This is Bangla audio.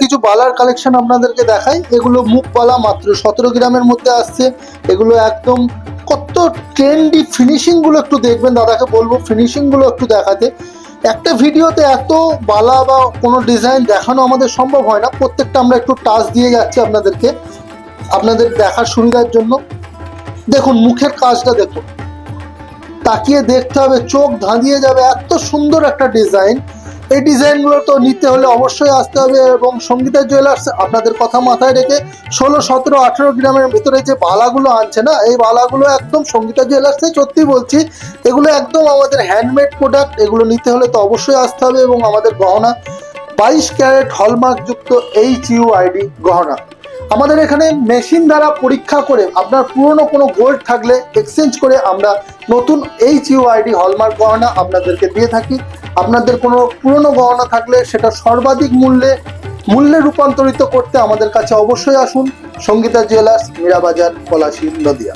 কিছু বালার কালেকশন আপনাদেরকে দেখাই। এগুলো মুখ বালা মাত্র 17 গ্রামের মধ্যে আসছে। এগুলো একদম কত ট্রেন্ডি, ফিনিশিং গুলো একটু দেখবেন, দাদাকে বলবো ফিনিশিং গুলো একটু দেখাতে। একটা ভিডিওতে এত বালা বা কোনো ডিজাইন দেখানো আমাদের সম্ভব হয় না, প্রত্যেকটা আমরা একটু টাচ দিয়ে যাচ্ছি আপনাদেরকে, আপনাদের দেখার সুবিধার জন্য। দেখুন মুখের কাজটা দেখুন, তাকিয়ে দেখতে হবে, চোখ ধাঁধিয়ে যাবে, এত সুন্দর একটা ডিজাইন। এই ডিজাইনগুলো তো নিতে হলে অবশ্যই আসতে হবে। এবং সঙ্গীতা জুয়েলার্স আপনাদের কথা মাথায় রেখে 16, 17, 18 গ্রামের ভিতরে যে বালাগুলো আনছে না, এই বালাগুলো একদম সঙ্গীতা জুয়েলার্সে, সত্যি বলছি এগুলো একদম আমাদের হ্যান্ডমেড প্রোডাক্ট। এগুলো নিতে হলে তো অবশ্যই আসতে হবে। এবং আমাদের গহনা 22 ক্যারেট হলমার্কযুক্ত HUID গহনা। আমাদের এখানে মেশিন দ্বারা পরীক্ষা করে আপনার পুরনো কোনো গোল্ড থাকলে এক্সচেঞ্জ করে আমরা নতুন HUID হলমার্ক গহনা আপনাদেরকে দিয়ে থাকি। আপনাদের কোনো পুরনো গহনা থাকলে সেটা সর্বাধিক মূল্যে রূপান্তরিত করতে আমাদের কাছে অবশ্যই আসুন। সঙ্গীতা জুয়েলার্স, মীরাবাজার, পলাশী, নদিয়া।